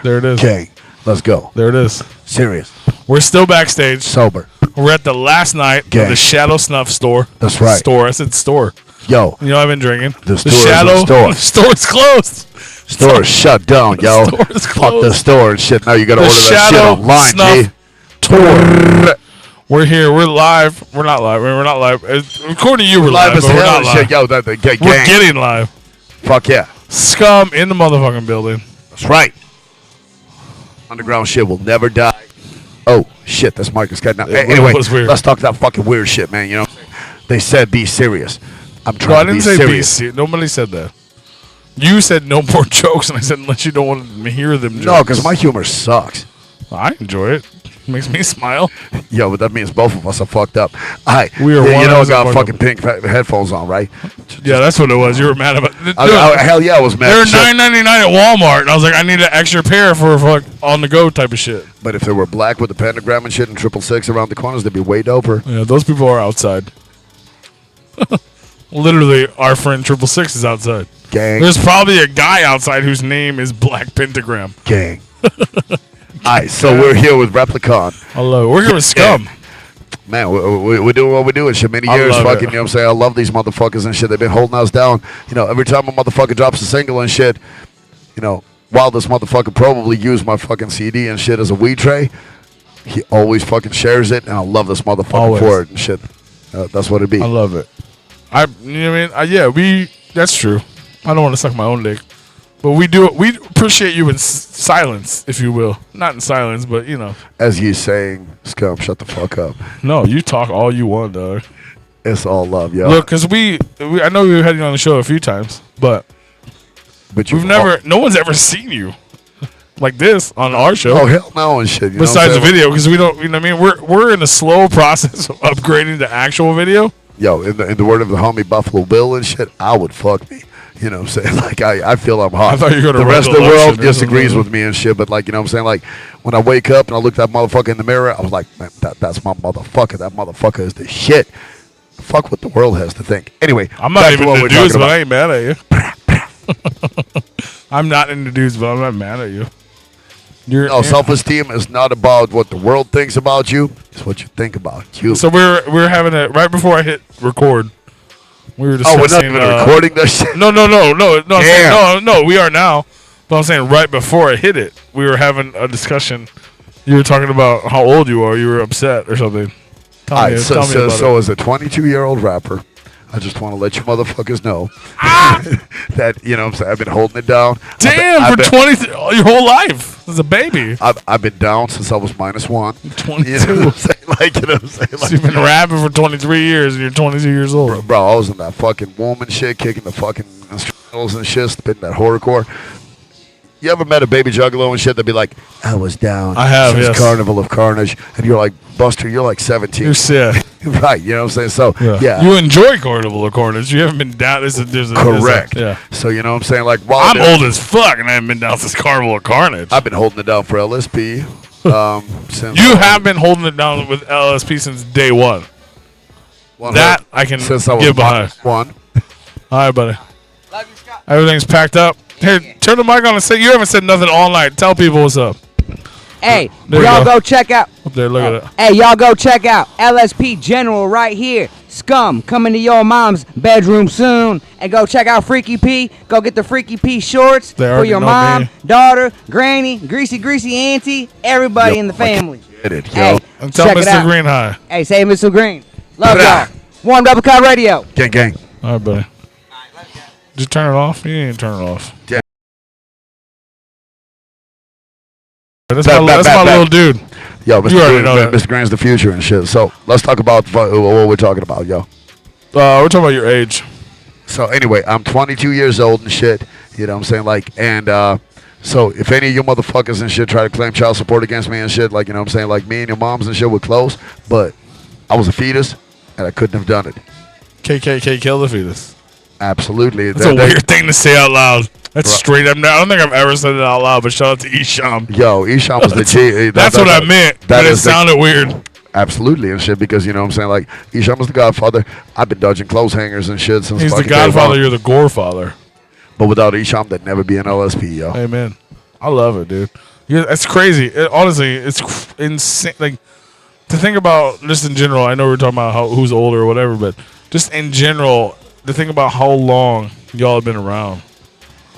There it is. Gang. Let's go. There it is. Serious. We're still backstage. Sober. We're at the last night of the Shadow Snuff store. That's right. Store. I said store. Yo. You know I've been drinking. The Shadow store. Store's closed. Store is shut down, yo. Store is Fuck closed. the store and shit. Now you gotta order that shit online, G. Tour. We're here. We're live. We're not live. We're not live. According to you, we're live, as but we're hell not and shit. live. Yo, gang. We're getting live. Fuck yeah. Scum in the motherfucking building. That's right. Underground shit will never die. Oh, shit. That's Marcus Cat now. Anyway, let's talk that fucking weird shit, man. You know, they said be serious. I'm trying to be serious. I didn't say be serious. Nobody said that. You said no more jokes, and I said unless you don't want to hear them jokes. No, because my humor sucks. I enjoy it. Makes me smile. Yo, but that means both of us are fucked up. We are you know, got fucking pink headphones on, right? Yeah, that's what it was. You were mad about it. Hell yeah, I was mad. They're $9.99 at Walmart, and I was like, I need an extra pair for on-the-go type of shit. But if they were black with the pentagram and shit and 666 around the corners, they'd be way over. Yeah, those people are outside. Literally, our friend 666 is outside. Gang. There's probably a guy outside whose name is Black Pentagram. Gang. Alright, so we're here with Replicon. Hello. We're here with Scum. Man, we're doing what we do in shit. Many years, fucking, you know what I'm saying? I love these motherfuckers and shit. They've been holding us down. You know, every time a motherfucker drops a single and shit, you know, while this motherfucker probably used my fucking CD and shit as a weed tray, he always fucking shares it, and I love this motherfucker for it and shit. That's what it be. I love it. You know what I mean? That's true. I don't want to suck my own dick. But we do. We appreciate you in silence, if you will. Not in silence, but, you know. As you saying, Scum, shut the fuck up. No, you talk all you want, dog. It's all love, yo. Look, because I know we've had you on the show a few times, but we've never, no one's ever seen you like this on our show. Oh, hell no and shit. Besides the video, because we don't, you know what I mean? We're in a slow process of upgrading to actual video. Yo, in the word of the homie Buffalo Bill and shit, I would fuck me. You know what I'm saying? Like, I feel I'm hot. I thought you were going to the rest of the world disagrees with me and shit, but, like, you know what I'm saying? Like, when I wake up and I look at that motherfucker in the mirror, I was like, man, that's my motherfucker. That motherfucker is the shit. Fuck what the world has to think. Anyway, I'm not even into dudes, but I ain't mad at you. I'm not into dudes, but I'm not mad at you. No, self-esteem is not about what the world thinks about you. It's what you think about you. So we're having it right before I hit record. We were discussing. Oh, we're not even recording this shit? No. No, we are now. But I'm saying right before I hit it, we were having a discussion. You were talking about how old you are. You were upset or something. Tell me about it. As a 22-year-old rapper, I just want to let you motherfuckers know that, you know what I'm saying, I've been holding it down. Damn, for 20, your whole life as a baby. I've been down since I was -1. 22. You know what I'm saying? Like, you know what I'm saying? Like, so you've been rapping for 23 years and you're 22 years old. Bro, I was in that fucking woman shit, kicking the fucking instrumentals and shit, spitting that horrorcore. You ever met a baby juggalo and shit that'd be like, I was down since Carnival of Carnage, and you're like, Buster, you're like 17. You're sick. Right, you know what I'm saying? So, yeah. You enjoy Carnival of Carnage. You haven't been down. Correct. Yeah. So, you know what I'm saying? Like, I'm old as fuck, and I haven't been down since Carnival of Carnage. I've been holding it down for LSP. Since you have been holding it down with LSP since day one. That I can give behind. One. All right, buddy. Love you, Scott. Everything's packed up. Here, turn the mic on and say you haven't said nothing all night. Tell people what's up. Hey, y'all go check out. Up there, look at it. Hey, y'all go check out LSP General right here. Scum coming to your mom's bedroom soon. And go check out Freaky P. Go get the Freaky P shorts for your mom, daughter, granny, greasy auntie, everybody in the family. Get it, hey, and tell Mr. Green hi. Hey, say Mr. Green. Love y'all. One Replicon Radio. Gang. All right, buddy. Just turn it off? You didn't turn it off. Yeah. That's my little dude. Yo, Mr. Green's the future and shit. So let's talk about what we're talking about, yo. We're talking about your age. So anyway, I'm 22 years old and shit. You know what I'm saying? Like, and so if any of you motherfuckers and shit try to claim child support against me and shit, like, you know what I'm saying? Like, me and your moms and shit were close, but I was a fetus and I couldn't have done it. KKK kill the fetus. Absolutely. That's a weird thing to say out loud. That's straight up. I don't think I've ever said it out loud, but shout out to Isham. Yo, Isham was the G. That's what I meant, but it sounded weird. Absolutely and shit, because, you know what I'm saying, like, Isham was the godfather. I've been dodging clothes hangers and shit since he's the godfather, you're the gore father. But without Isham, there'd never be an LSP, yo. Amen. I love it, dude. Yeah, it's crazy. Honestly, it's insane. Like to think about just in general. I know we're talking about who's older or whatever, but just in general, to think about how long y'all have been around.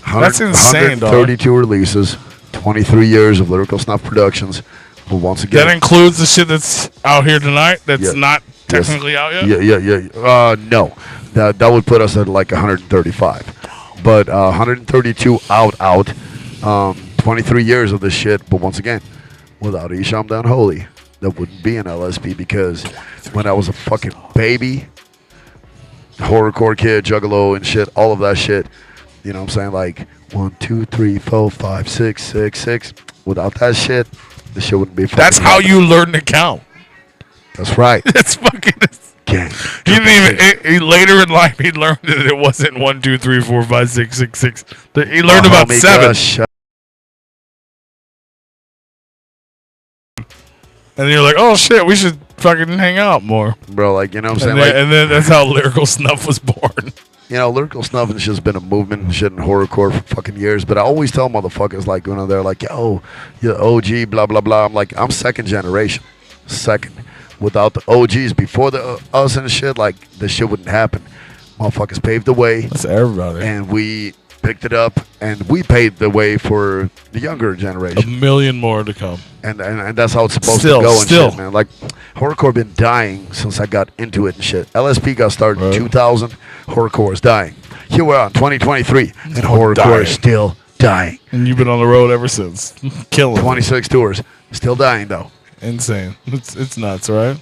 That's insane, dog. 132 releases, 23 years of Lyrical Snuff Productions. But once again, that includes the shit that's out here tonight. That's not technically out yet. Yeah. No, that would put us at like 135. But 132 out. 23 years of this shit. But once again, without Isham Down Holy, there wouldn't be an LSP because when I was a fucking baby, horrorcore kid, juggalo and shit, all of that shit. You know what I'm saying? Like 1, 2, 3, 4, 5, 6, 6, 6. Without that shit, the shit wouldn't be. That's how you learn to count. That's right. That's fucking. Gang. He didn't even. Later in life, he learned that it wasn't 1, 2, 3, 4, 5, 6, 6, 6. He learned about 7. And you're like, oh shit, we should fucking hang out more, bro. Like, you know what I'm saying? And then that's how Lyrical Snuff was born. You know, Lyrical Snuff has just been a movement and shit in horrorcore for fucking years. But I always tell motherfuckers, like, when they're like, yo, you're OG, blah, blah, blah. I'm like, I'm second generation. Second. Without the OGs before the us and shit, like, this shit wouldn't happen. Motherfuckers paved the way. That's everybody. And we picked it up, and we paved the way for the younger generation. 1 million more to come. And that's how it's supposed to go and shit, man. Like, horrorcore been dying since I got into it and shit. LSP got started in 2000. Horrorcore is dying. Here we are in 2023, and horrorcore is still dying. And you've been on the road ever since. Killing 26 tours. Still dying, though. Insane. It's nuts, right?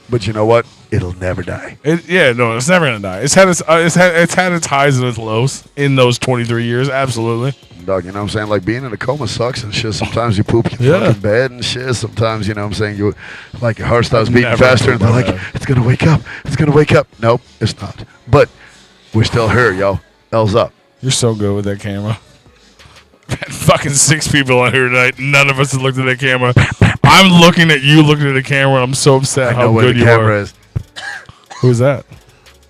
But you know what? It'll never die. It's never gonna die. It's had its highs and its lows in those 23 years. Absolutely. Dog, you know what I'm saying? Like, being in a coma sucks and shit. Sometimes you poop your fucking bed and shit. Sometimes, you know what I'm saying, you like your heart starts beating faster and they're like, it's gonna wake up. It's gonna wake up. Nope, it's not. But we're still here, yo. L's up. You're so good with that camera. Fucking 6 people on here tonight. None of us have looked at that camera. I'm looking at you looking at the camera. I'm so upset how good you are. Is. Who's that?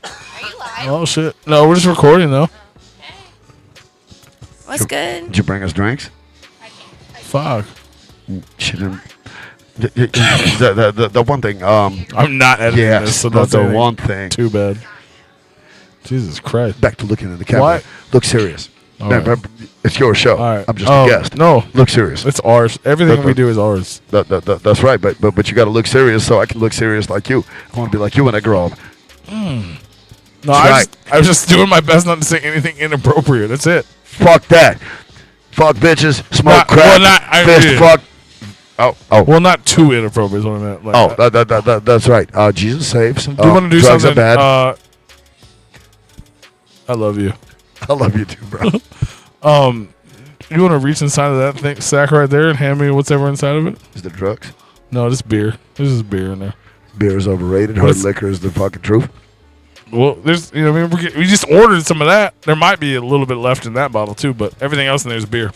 Are you live? Oh shit! No, we're just recording though. Okay. What's good? Did you bring us drinks? Fuck. She didn't. The one thing. I'm not editing this, so that's the one thing. Too bad. Jesus Christ. Back to looking at the camera. What? Look serious. Right. It's your show. All right. I'm just a guest. No, look serious. It's ours. Everything we do is ours. That's right. But you got to look serious, so I can look serious like you. I want to be like you when I grow up. No, I was just doing my best not to say anything inappropriate. That's it. Fuck that. Fuck bitches. Smoke crack. Fist fuck. Oh. Well, not too inappropriate is what I meant. Like that's right. Jesus saves. Do you want to do drugs something? Are bad. I love you. I love you too, bro. You want to reach inside of that sack right there and hand me what's ever inside of it? Is there drugs? No, this beer. There's just beer in there. Beer is overrated. Hard liquor is the fucking truth. Well, there's, we just ordered some of that. There might be a little bit left in that bottle too, but everything else in there is beer.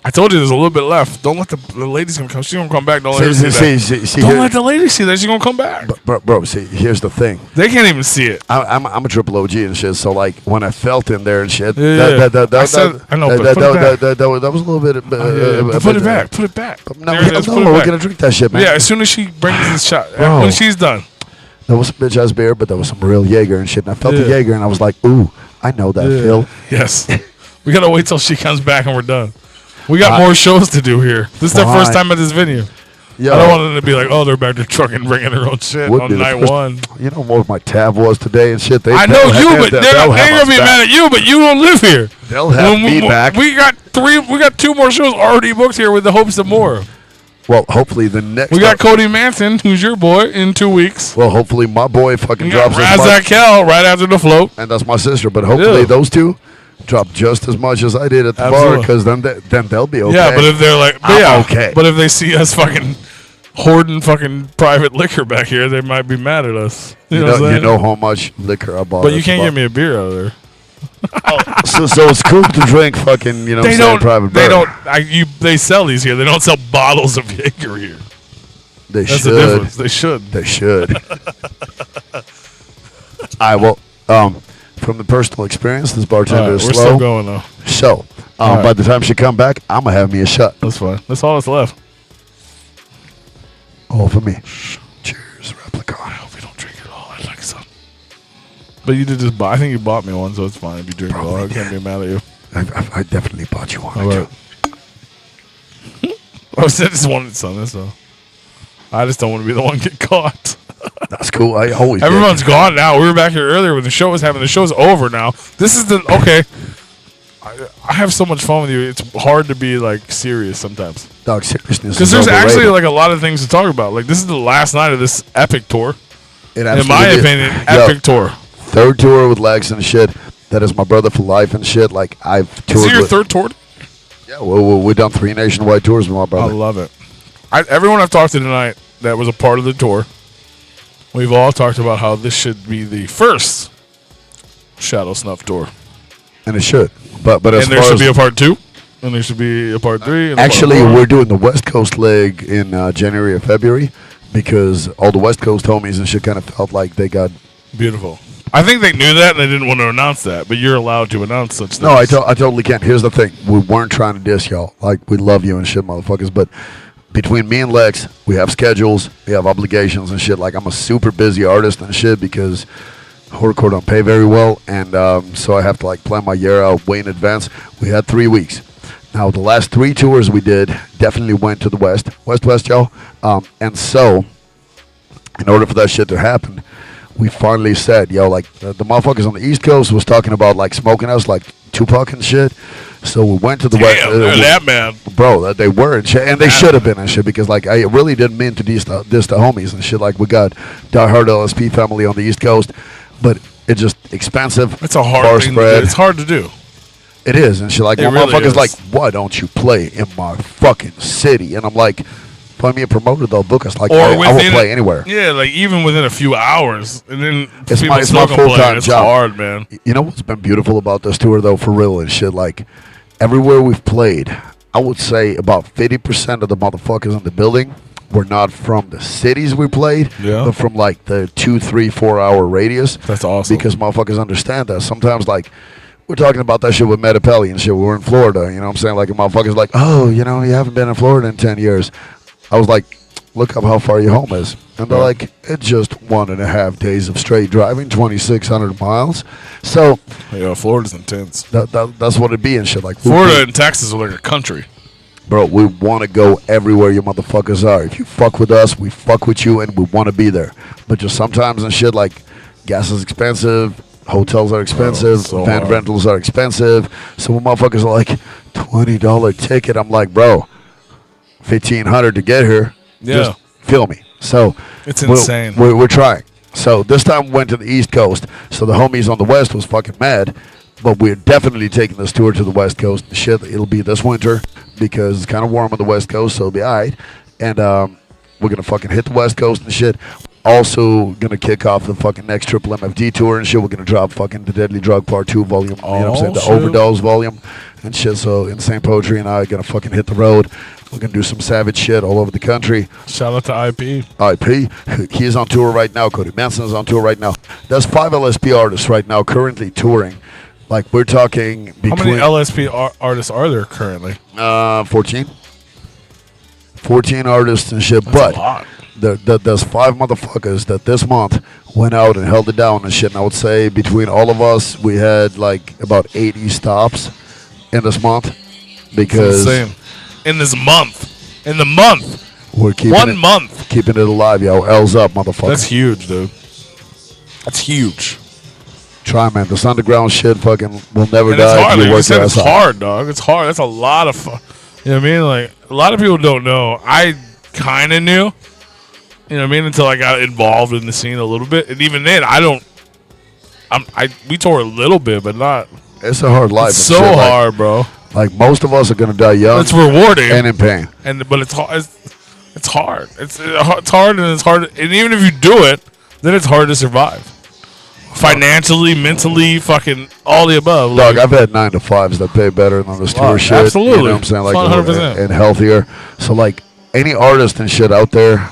I told you there's a little bit left. Don't let the ladies come. She's gonna come back. Don't let her see that. Don't let the ladies see that. She's gonna come back. Bro, see, here's the thing. They can't even see it. I'm a triple OG and shit. So like when I felt in there and shit, that was a little bit. Put it back. Put it back. No, we're gonna drink that shit, man. Yeah, as soon as she brings this shot, when she's done. There was some bitch ass beer, but there was some real Jaeger and shit. And I felt the Jaeger, and I was like, ooh, I know that feel. Yes. We gotta wait till she comes back and we're done. We got more shows to do here. This is their first time at this venue. Yo, I don't want them to be like, oh, they're back to truck and bringing their own shit on night one. You know what my tab was today and shit. I know you, but they're gonna be mad at you. But you don't live here. They'll have me back. We got 2 more shows already booked here with the hopes of more. Well, hopefully the next. We got Cody Manson, who's your boy, in 2 weeks. Well, hopefully my boy fucking drops his Razak Kel right after the float, and that's my sister. But hopefully those two drop just as much as I did at the bar, because then they'll be okay. Yeah, but if they're like, okay. But if they see us fucking hoarding fucking private liquor back here, they might be mad at us. You know how much liquor I bought. But you can't get me a beer out of there. So it's cool to drink fucking, private beer. They sell these here. They don't sell bottles of Jaeger here. That's the difference. They should. They should. All right, well, from the personal experience, this bartender is we're slow. still going though. So, by the time she come back, I'm gonna have me a shot. That's fine. That's all that's left. All for me. Cheers, Replicon. I hope you don't drink it all. I like some. But you did just buy. I think you bought me one, so it's fine if you drink it all. I can't be mad at you. I definitely bought you one. All right. I just wanted some. That's all. I just don't want to be the one get caught. That's cool. I always. Everyone's gone now. We were back here earlier when the show was happening. The show's over now. This is the okay. I have so much fun with you. It's hard to be like serious sometimes. Dog, seriousness. Because there's actually like a lot of things to talk about. Like this is the last night of this epic tour. In my opinion, epic tour. Third tour with Lex and shit. That is my brother for life and shit. Like I've toured. Is it your third tour? Yeah, we've done 3 nationwide tours with my brother. I love it. Everyone I've talked to tonight that was a part of the tour, we've all talked about how this should be the first Shadow Snuff tour. And it should. But as and there should be a part 2, and there should be a part 3. And actually, part we're doing the West Coast leg in January or February because all the West Coast homies and shit kind of felt like they got beautiful. I think they knew that and they didn't want to announce that, but you're allowed to announce such things. No, I totally can't. Here's the thing. We weren't trying to diss y'all. Like, we love you and shit, motherfuckers. But between me and Lex, we have schedules, we have obligations and shit. Like, I'm a super busy artist and shit because horrorcore don't pay very well. And so I have to, like, plan my year out way in advance. We had 3 weeks. Now, the last 3 tours we did definitely went to the West, y'all. And so, in order for that shit to happen, we finally said, yo, like, the motherfuckers on the East Coast was talking about, like, smoking us, like, Tupac and shit. So we went to the West. They're that man. Bro, they were and shit. And they should have been and shit because, like, I really didn't mean to diss the homies and shit. Like, we got diehard LSP family on the East Coast, but it's just expensive. It's a hard thing to do. It's hard to do. It is. And shit, like, my really motherfuckers is. like, why don't you play in my fucking city? And I'm like, find me a promoter, they'll book us. Like, I will play anywhere. Yeah, like even within a few hours, and then it's my full-time job. It's hard, man. You know what's been beautiful about this tour, though, for real and shit? Like, everywhere we've played, I would say about 50% of the motherfuckers in the building were not from the cities we played, but from, like, the 2, 3, 4 hour radius. That's awesome. Because motherfuckers understand that. Sometimes, like, we're talking about that shit with Metapelli and shit. We were in Florida, you know what I'm saying? Like, a motherfucker's like, oh, you know, you haven't been in Florida in 10 years. I was like, look up how far your home is. And they're like, it's just 1.5 days of straight driving, 2,600 miles. So, yeah, Florida's intense. That's what it'd be and shit. Like, Florida and Texas are like a country. Bro, we want to go everywhere you motherfuckers are. If you fuck with us, we fuck with you, and we want to be there. But just sometimes and shit, like, gas is expensive, hotels are expensive, van rentals are expensive. So when motherfuckers are like, $20 ticket, I'm like, bro, $1,500 to get here. Yeah. Just feel me. So it's insane. We're trying. So this time we went to the East Coast. So the homies on the West was fucking mad. But we're definitely taking this tour to the West Coast. Shit, it'll be this winter because it's kind of warm on the West Coast, so it'll be all right. And we're going to fucking hit the West Coast and shit. Also going to kick off the fucking next Triple MFD tour and shit. We're going to drop fucking the Deadly Drug Part 2 volume. You know what I'm saying? The Overdose volume and shit. So Insane Poetry and I are going to fucking hit the road. We're going to do some savage shit all over the country. Shout out to IP. IP. He is on tour right now. Cody Manson is on tour right now. There's 5 LSP artists right now currently touring. Like, we're talking between... How many LSP artists are there currently? 14. 14 artists and shit. That's a lot. There's 5 motherfuckers that this month went out and held it down and shit. And I would say between all of us, we had, like, about 80 stops in this month. Because... That's insane. In this month. In the month. We're keeping One month. Keeping it alive, yo. L's up, motherfucker. That's huge, dude. That's huge. Try, man. This underground shit fucking will never and die. It's hard. Like you said, it's hard, dog. It's hard. That's a lot of fun. You know what I mean? Like, a lot of people don't know. I kind of knew. You know what I mean? Until I got involved in the scene a little bit. And even then, we tore a little bit, but not. It's a hard life. It's so hard, bro. Like, most of us are going to die young. It's rewarding. And in pain. But it's hard. It's hard. It's hard, and it's hard. And even if you do it, then it's hard to survive. Financially, mentally, fucking all the above. Look, I've had 9 to 5s that pay better than this tour shit. Absolutely. You know what I'm saying? Like, 100%. And healthier. So, like, any artist and shit out there,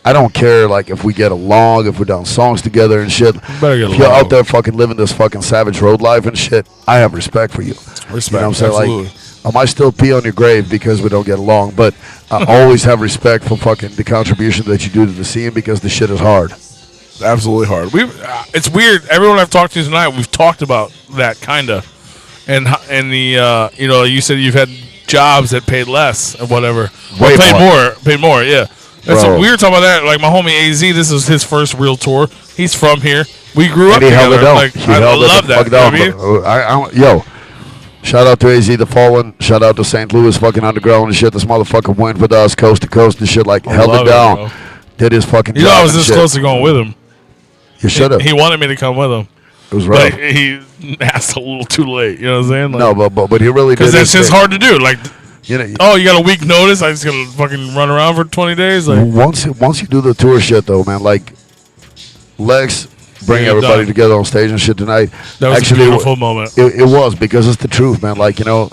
I don't care like if we get along, if we're done songs together and shit. Better get if you're along. out there fucking living this fucking savage road life and shit, I have respect for you. Respect, You know what I'm saying? absolutely. Like, I might still pee on your grave because we don't get along, but I always have respect for fucking the contribution that you do to the scene because the shit is hard. Absolutely hard. It's weird. Everyone I've talked to tonight, we've talked about that kinda, and the you know, you said you've had jobs that paid less or whatever, Way or paid more. paid more. Yeah, that's Bro. what we were talking about. That like my homie AZ, this is his first real tour. He's from here. We grew up And he held it together. down. Like He I held it love the that. fuck You know down. what I mean? Yo, shout out to AZ the Fallen. Shout out to St. Louis fucking Underground and shit. This motherfucker went with us coast to coast and shit. Like, held love it it, down. bro. Did his fucking You job know, I was and this shit. close to going with him. You should have. He wanted me to come with him, It was rough. but he asked a little too late. You know what I'm saying? Like, No, but he really did. because that's his just thing. hard to do. Like, You know, oh, you got a week notice? I just gotta fucking run around for 20 days. Like, once you do the tour shit though, man, like Lex bring Yeah, everybody done. together on stage and shit tonight. that was Actually, a beautiful moment. It was because it's the truth, man. Like, you know,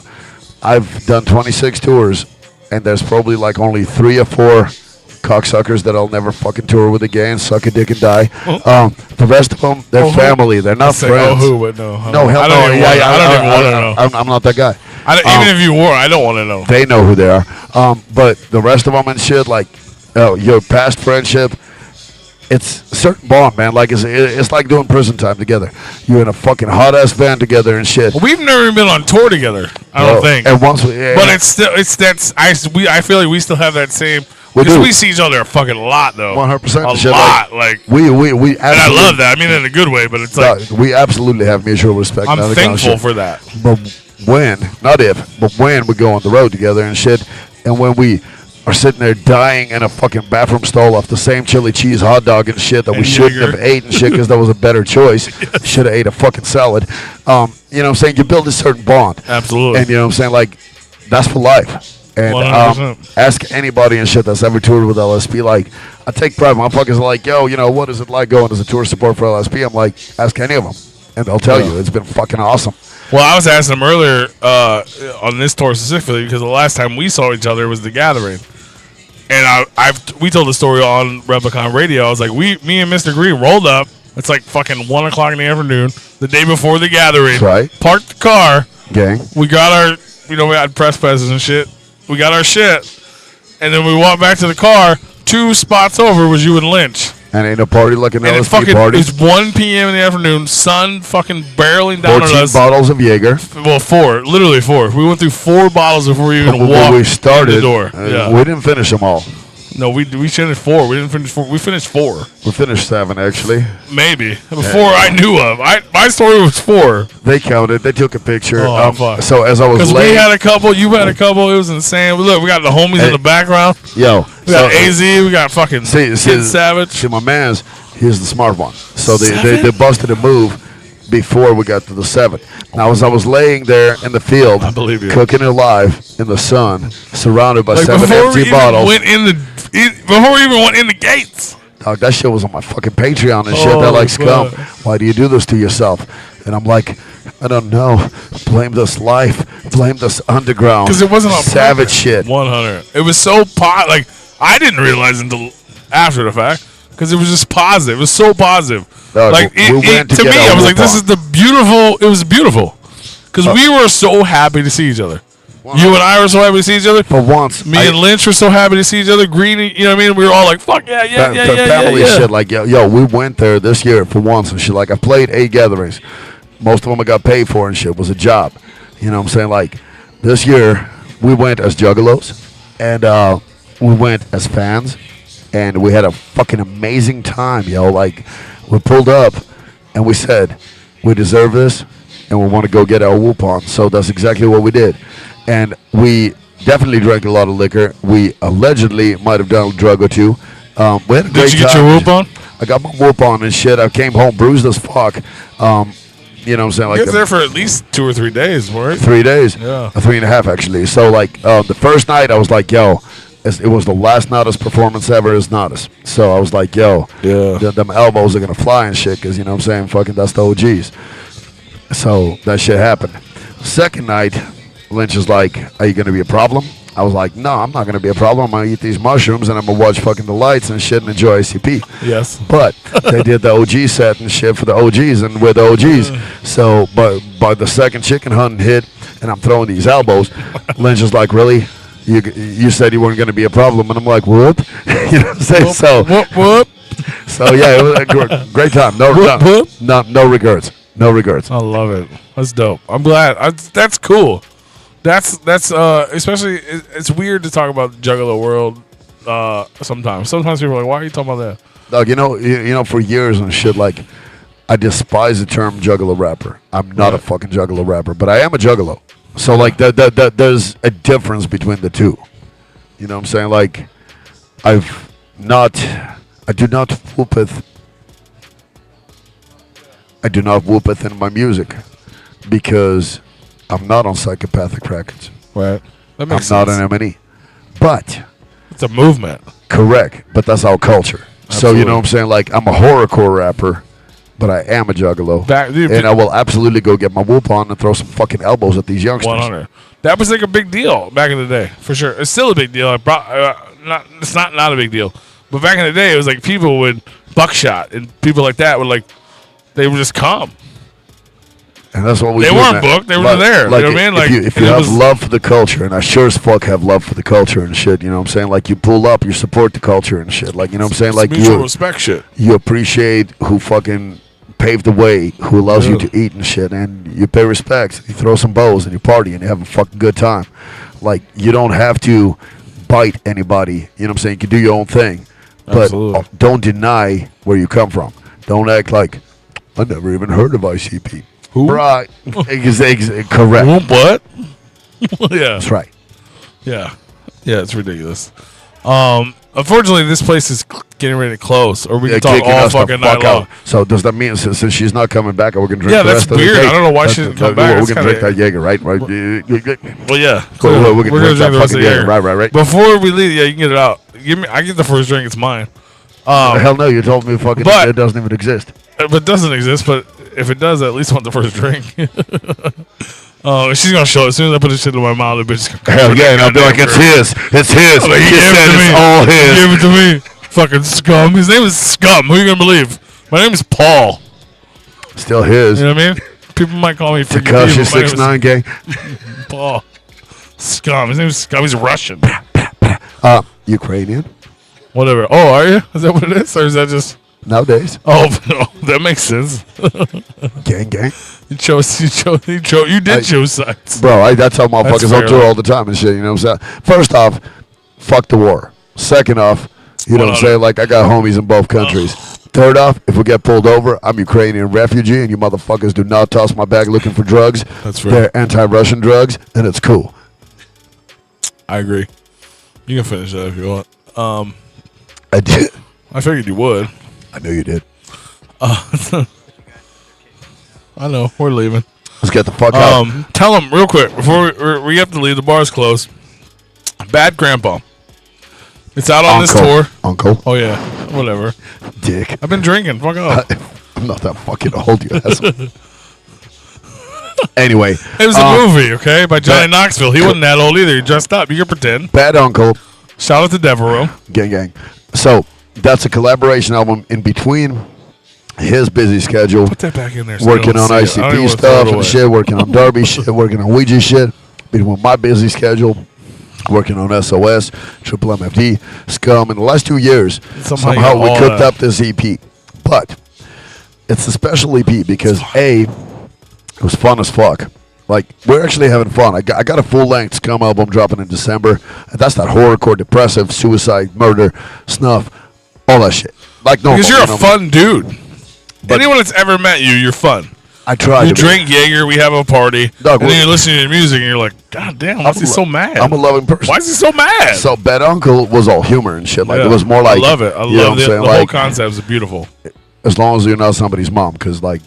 I've done 26 tours, and there's probably like only 3 or 4 cocksuckers that I'll never fucking tour with again. Suck a dick and die. The rest of them, they're Oh, who? family. They're not Say, friends. oh, who? But no. No, hell I no. don't even Yeah, wanna- yeah, I don't even want to know. I'm not that guy. Even if you were, I don't want to know. They know who they are. But the rest of them and shit, like your past friendship, it's a certain bond, man. Like it's like doing prison time together. You're in a fucking hot ass van together and shit. We've never even been on tour together. I don't think. And once we, But it's still that's I feel like we still have that same. We Because do. we see each other a fucking lot though. 100%. A shit, lot. Like, we and I absolutely, love that. I mean, in a good way. But it's like we absolutely have mutual respect. and I'm that kind of thankful shit. for that. But when, not if, but when we go on the road together and shit, and when we are sitting there dying in a fucking bathroom stall off the same chili cheese hot dog and shit that we And shouldn't Jaeger. have ate and shit because that was a better choice. Should have ate a fucking salad. You know what I'm saying? You build a certain bond. Absolutely. And you know what I'm saying? Like, that's for life. And 100%. ask anybody and shit that's ever toured with LSP. Like, I take pride. Motherfuckers are like, yo, you know, what is it like going as a tour support for LSP? I'm like, ask any of them. And they'll tell you. It's been fucking awesome. Well, I was asking him earlier on this tour specifically because the last time we saw each other was the Gathering, and we told the story on Replicon Radio. I was like, me and Mr. Green rolled up. It's like fucking 1 o'clock in the afternoon, the day before the Gathering. That's right. Parked the car. Gang. We got our, we had press passes and shit. We got our shit, and then we walked back to the car. 2 spots over was you and Lynch. And ain't a party like an And it LSP fucking party. it's 1 p.m. in the afternoon. Sun fucking barreling down on 14 us. bottles of Jaeger. Well, 4, literally 4. We went through 4 bottles before we even When walked we started, in the door. Yeah. we didn't finish them all. No, we finished 4. We didn't finish 4. We finished 4, We finished 7, actually. maybe before I knew of. My story was 4 They counted. They took a picture. Oh, fuck. So as I was because we laying, had a couple. You had a couple. It was insane. Look, we got the homies Hey. in the background. yo, We got so- AZ. We got fucking Kid Savage. See, my man's, he's the smart one. So they 7? busted a move before we got to the 7. Now, as I was laying there in the field, I believe you. cooking alive in the sun, surrounded by Like 7 before we empty even bottles. went in before we even went in the gates. Dog, that shit was on my fucking Patreon and shit. Oh, They're like, Scum, fuck. why do you do this to yourself? And I'm like, I don't know. Blame this life. Blame this underground. Because it wasn't on savage purpose. shit. 100. It was so like I didn't realize until after the fact because it was just positive. It was so positive. Dog, Like we went to to me, get our I was like, whoop "This on. is the beautiful." It was beautiful because we were so happy to see each other. You and I were so happy to see each other. For once, Me and Lynch were so happy to see each other. Greeny, you know what I mean? We were all like, "Fuck yeah, yeah, yeah, yeah, family yeah." shit. Like, yo, we went there this year for once and shit. Like, I played 8 gatherings. Most of them I got paid for and shit. It was a job. You know what I'm saying? Like, this year, we went as juggalos. And we went as fans. And we had a fucking amazing time, yo. Like, we pulled up and we said, we deserve this. And we want to go get our whoop on. So that's exactly what we did. And we definitely drank a lot of liquor. We allegedly might have done a drug or 2. We had a great time. Did you get your whoop on? I got my whoop on and shit. I came home bruised as fuck. You know what I'm saying? You Like was there for at least 2 or 3 days, right? 3 days. Yeah. 3.5 actually. So like the first night I was like, yo, it was the last Nadas performance ever as Nadas. So I was like, yo, Yeah. them elbows are gonna fly and shit, cause you know what I'm saying, fucking that's the OGs. So that shit happened. Second night, Lynch is like, are you gonna be a problem? I was like, no, I'm not going to be a problem. I'm going to eat these mushrooms and I'm going to watch fucking the lights and shit and enjoy ICP. Yes. But they did the OG set and shit for the OGs and we're the OGs. So, by the second chicken hunting hit and I'm throwing these elbows, Lynch is like, really? You said you weren't going to be a problem. And I'm like, whoop. You know what I'm saying? Whoop, So, whoop. So, yeah, it was a great time. No regrets. No regrets. I love it. That's dope. I'm glad. That's cool. That's especially it's weird to talk about the Juggalo world sometimes. Sometimes people are like, why are you talking about that? Dog, you know, for years and shit, like, I despise the term Juggalo rapper. I'm not a fucking Juggalo rapper, but I am a Juggalo. So, like, there's a difference between the two. You know what I'm saying? Like, I do not whoopeth in my music because I'm not on Psychopathic Records. Right. That I'm makes not sense. an M&E. But It's a movement. correct, but that's our culture. So you know what I'm saying? Like, I'm a horrorcore rapper, but I am a Juggalo. And I will absolutely go get my whoop on and throw some fucking elbows at these youngsters. 100. That was like a big deal back in the day, for sure. It's still a big deal. It's not a big deal. But back in the day, it was like people would buckshot and people like that would like, they would just come. And that's what we They do, weren't man. booked. They were there. Like, you know what I mean? Like, if you have love for the culture, and I sure as fuck have love for the culture and shit, you know what I'm saying? Like, you pull up, you support the culture and shit. Like, you know what I'm saying? Like, mutual respect shit. You appreciate who fucking paved the way, who allows you to eat and shit, and you pay respect. You throw some bows and you party and you have a fucking good time. Like, you don't have to bite anybody. You know what I'm saying? You can do your own thing. But Absolutely. don't deny where you come from. Don't act like, I never even heard of ICP. Who? Right. Correct. What? Yeah. That's right. Yeah. Yeah, it's ridiculous. Unfortunately, this place is getting ready to close, or we can talk kicking all us the fucking fuck night long. out. So does that mean since she's not coming back, we're gonna drink Yeah, the that's rest of the weird. day? I don't know why she didn't come back. We're That's gonna drink kinda- that Jaeger, right? Right. Well, yeah. We're gonna drink that the rest fucking of the Jaeger. Right. Before we leave, yeah, you can get it out. I get the first drink. It's mine. Hell no, you told me fucking but- it doesn't even exist. It doesn't exist, but if it does, I at least want the first drink. She's gonna show it as soon as I put this shit in my mouth. The bitch gonna Hell yeah, and I'll be like, it's his. It's his. Like, He said it's all his. Give it to me. Fucking scum. His name is Scum. Who are you gonna believe? My name is Paul. Still his. You know what I mean? People might call me Freaky P, Takashi but my name is 6ix9ine gang. Paul. Scum. His name is Scum. He's Russian. Ukrainian. Whatever. Oh, are you? Is that what it is? Or is that just... Nowadays. Oh, that makes sense. Gang. You did show sites. Bro, that's how motherfuckers fair. on tour all the time and shit, you know what I'm saying? First off, fuck the war. Second off, you know what I'm saying? Like, I got homies in both countries. Third off, if we get pulled over, I'm Ukrainian refugee, and you motherfuckers do not toss my bag looking for drugs. That's right. They're anti-Russian drugs, and it's cool. I agree. You can finish that if you want. I did. I figured you would. I knew you did. I know. We're leaving. Let's get the fuck out. Tell them real quick before we have to leave. The bar's closed. Bad Grandpa. It's out on this tour. Uncle. Oh yeah, whatever. Dick. I've been drinking. Fuck off. I'm not that fucking old, you asshole. Anyway. It was a movie, okay, by Johnny Knoxville. He wasn't that old either. He dressed up. You can pretend. Bad Uncle. Shout out to Devereaux. Gang. So, that's a collaboration album in between his busy schedule. Put that back in there. So Working on ICP stuff and shit, working on Darby shit, working on Ouija shit. Between my busy schedule, working on SOS, Triple MFD, Scum. In the last 2 years, somehow we cooked up this EP. But it's a special EP because, A, it was fun as fuck. Like, we're actually having fun. I got a full-length Scum album dropping in December. And that's that horrorcore, depressive, suicide, murder, snuff, all that shit. Like, no, because you're a fun dude. Anyone that's ever met you, you're fun. I try. You drink Jaeger, we have a party, Dog, and then you're listening to your music, and you're like, God damn, why is he so mad? I'm a loving person. Why is he so mad? So Bad Uncle was all humor and shit. Like, it was more like, I love it. I you know love what I'm saying? the whole Like, concept is beautiful. as long as you're not somebody's mom, because, like,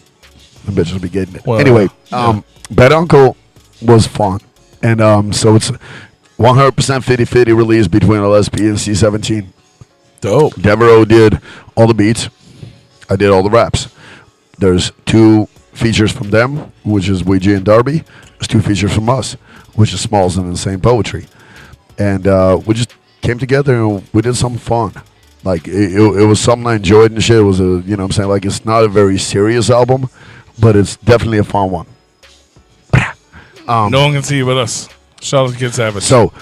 the bitches be getting it. Well, anyway, yeah. Bad Uncle was fun. And so it's 100% 50-50 release between LSP and C17. Dope. Devereaux did all the beats. I did all the raps. There's 2 features from them, which is Ouija and Darby. There's 2 features from us, which is Smalls and Insane Poetry. and we just came together and we did something fun. Like it was something I enjoyed and shit. It was a, you know what I'm saying, like it's not a very serious album, but it's definitely a fun one. No one can see you but us. Shout out to Kid Savage. So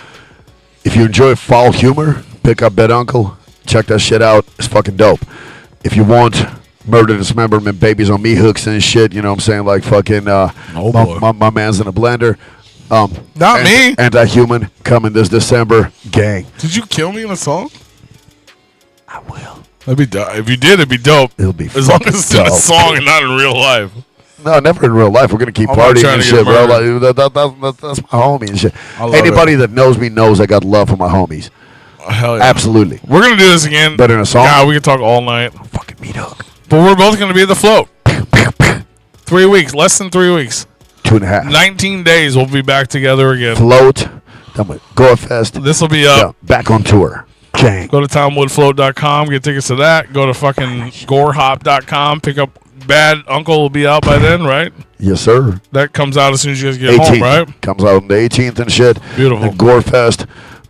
if you enjoy foul humor, pick up Bad Uncle. Check that shit out. It's fucking dope. If you want murder, dismemberment, babies on me hooks and shit, you know what I'm saying, like fucking my man's in a blender. Not me. Anti-Human coming this December. Gang. Did you kill me in a song? I will. That'd be dope. If you did, it'd be dope. It'll be as long as it's in a song and not in real life. No, never in real life. We're gonna keep partying and shit, bro. Like, that's my homie and shit. Anybody that knows me knows I got love for my homies. Hell yeah. Absolutely. We're gonna do this again. Better in a song. Yeah, we can talk all night. Fucking meat hook. But we're both gonna be at the float. 3 weeks, less than 3 weeks. 2.5. 19 days. We'll be back together again. Float. Go Fest. This will be up. Yeah, back on tour. Gang. Go to TomwoodFloat.com. Get tickets to that. Go to fucking GoreHop.com. Pick up Bad Uncle. Will be out by then, right? Yes, sir. That comes out as soon as you guys get 18th. home, right? Comes out on the 18th and shit. Beautiful. And Gore Fest.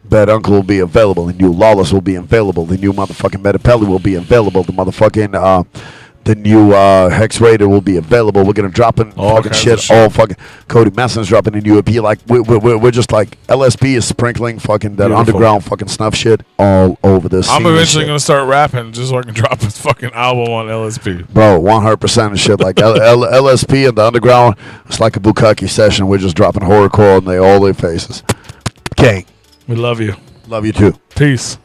Bad Uncle will be available. The new Lawless will be available. The new motherfucking Metapelli will be available. The motherfucking the new Hex Raider will be available. We're gonna drop in fucking shit. All fucking Cody Masson's dropping a new EP. Like we're just like LSP is sprinkling fucking that underground fucking snuff shit all over this. I'm eventually gonna start rapping just so I can drop his fucking album on LSP. Bro, 100% and shit. Like LSP and the underground, it's like a Bukkake session. We're just dropping horrorcore and all their faces. Gang. We love you. Love you too. Peace.